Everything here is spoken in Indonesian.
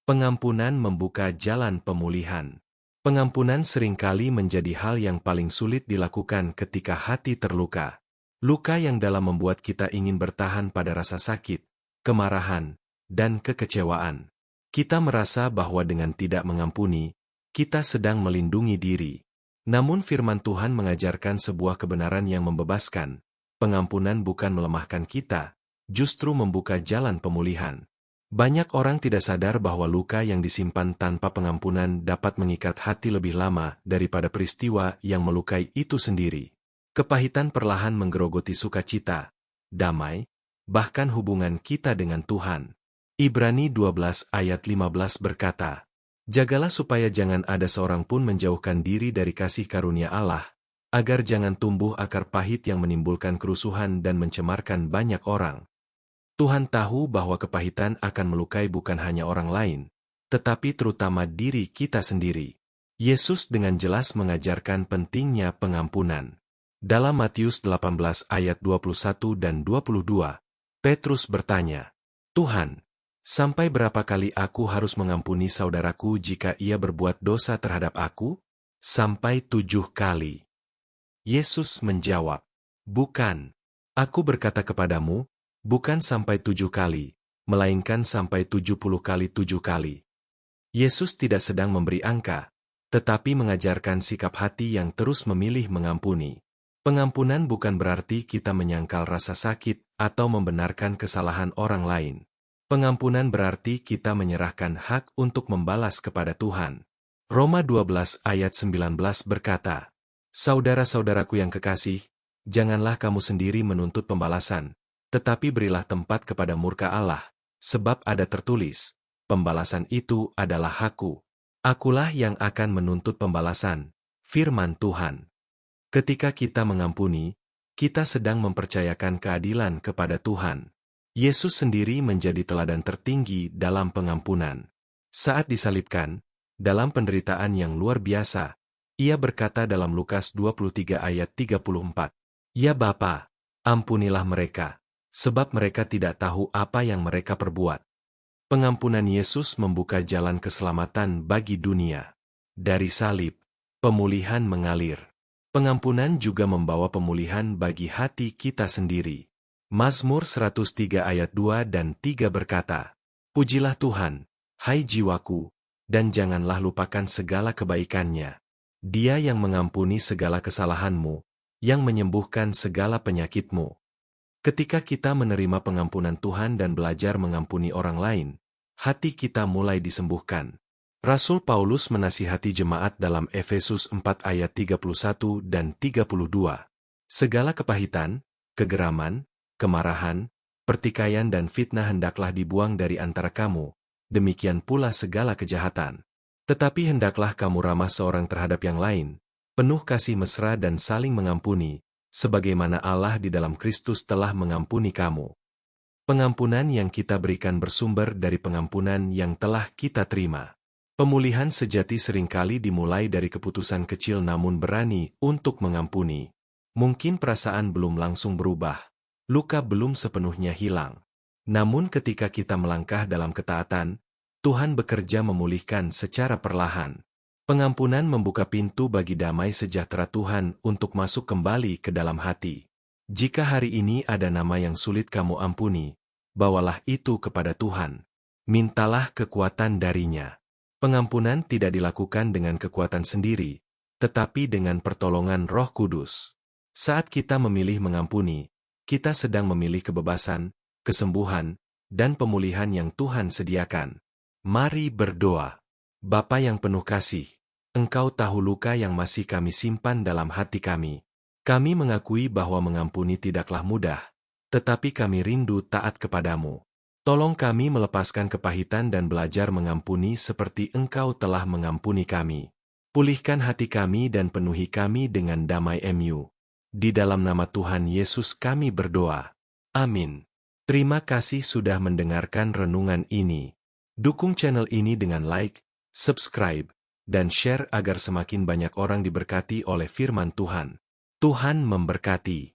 Pengampunan membuka jalan pemulihan. Pengampunan seringkali menjadi hal yang paling sulit dilakukan ketika hati terluka. Luka yang dalam membuat kita ingin bertahan pada rasa sakit, kemarahan, dan kekecewaan. Kita merasa bahwa dengan tidak mengampuni, kita sedang melindungi diri. Namun firman Tuhan mengajarkan sebuah kebenaran yang membebaskan. Pengampunan bukan melemahkan kita, justru membuka jalan pemulihan. Banyak orang tidak sadar bahwa luka yang disimpan tanpa pengampunan dapat mengikat hati lebih lama daripada peristiwa yang melukai itu sendiri. Kepahitan perlahan menggerogoti sukacita, damai, bahkan hubungan kita dengan Tuhan. Ibrani 12 ayat 15 berkata, "Jagalah supaya jangan ada seorang pun menjauhkan diri dari kasih karunia Allah, agar jangan tumbuh akar pahit yang menimbulkan kerusuhan dan mencemarkan banyak orang." Tuhan tahu bahwa kepahitan akan melukai bukan hanya orang lain, tetapi terutama diri kita sendiri. Yesus dengan jelas mengajarkan pentingnya pengampunan. Dalam Matius 18 ayat 21 dan 22, Petrus bertanya, "Tuhan, sampai berapa kali aku harus mengampuni saudaraku jika ia berbuat dosa terhadap aku? Sampai 7 kali." Yesus menjawab, "Bukan. Aku berkata kepadamu, bukan sampai 7 kali, melainkan sampai 70 kali 7 kali. Yesus tidak sedang memberi angka, tetapi mengajarkan sikap hati yang terus memilih mengampuni. Pengampunan bukan berarti kita menyangkal rasa sakit atau membenarkan kesalahan orang lain. Pengampunan berarti kita menyerahkan hak untuk membalas kepada Tuhan. Roma 12 ayat 19 berkata, "Saudara-saudaraku yang kekasih, janganlah kamu sendiri menuntut pembalasan, tetapi berilah tempat kepada murka Allah, sebab ada tertulis, pembalasan itu adalah hakku. Akulah yang akan menuntut pembalasan," firman Tuhan. Ketika kita mengampuni, kita sedang mempercayakan keadilan kepada Tuhan. Yesus sendiri menjadi teladan tertinggi dalam pengampunan. Saat disalibkan, dalam penderitaan yang luar biasa, ia berkata dalam Lukas 23 ayat 34, "Ya Bapa, ampunilah mereka, sebab mereka tidak tahu apa yang mereka perbuat." Pengampunan Yesus membuka jalan keselamatan bagi dunia. Dari salib, pemulihan mengalir. Pengampunan juga membawa pemulihan bagi hati kita sendiri. Mazmur 103 ayat 2 dan 3 berkata, "Pujilah Tuhan, hai jiwaku, dan janganlah lupakan segala kebaikannya. Dia yang mengampuni segala kesalahanmu, yang menyembuhkan segala penyakitmu." Ketika kita menerima pengampunan Tuhan dan belajar mengampuni orang lain, hati kita mulai disembuhkan. Rasul Paulus menasihati jemaat dalam Efesus 4 ayat 31 dan 32. "Segala kepahitan, kegeraman, kemarahan, pertikaian dan fitnah hendaklah dibuang dari antara kamu, demikian pula segala kejahatan. Tetapi hendaklah kamu ramah seorang terhadap yang lain, penuh kasih mesra dan saling mengampuni, sebagaimana Allah di dalam Kristus telah mengampuni kamu." Pengampunan yang kita berikan bersumber dari pengampunan yang telah kita terima. Pemulihan sejati seringkali dimulai dari keputusan kecil namun berani untuk mengampuni. Mungkin perasaan belum langsung berubah, luka belum sepenuhnya hilang. Namun ketika kita melangkah dalam ketaatan, Tuhan bekerja memulihkan secara perlahan. Pengampunan membuka pintu bagi damai sejahtera Tuhan untuk masuk kembali ke dalam hati. Jika hari ini ada nama yang sulit kamu ampuni, bawalah itu kepada Tuhan. Mintalah kekuatan darinya. Pengampunan tidak dilakukan dengan kekuatan sendiri, tetapi dengan pertolongan Roh Kudus. Saat kita memilih mengampuni, kita sedang memilih kebebasan, kesembuhan, dan pemulihan yang Tuhan sediakan. Mari berdoa. Bapa yang penuh kasih, Engkau tahu luka yang masih kami simpan dalam hati kami. Kami mengakui bahwa mengampuni tidaklah mudah, tetapi kami rindu taat kepadamu. Tolong kami melepaskan kepahitan dan belajar mengampuni seperti Engkau telah mengampuni kami. Pulihkan hati kami dan penuhi kami dengan damai MU. Di dalam nama Tuhan Yesus kami berdoa. Amin. Terima kasih sudah mendengarkan renungan ini. Dukung channel ini dengan like, subscribe, dan share agar semakin banyak orang diberkati oleh firman Tuhan. Tuhan memberkati.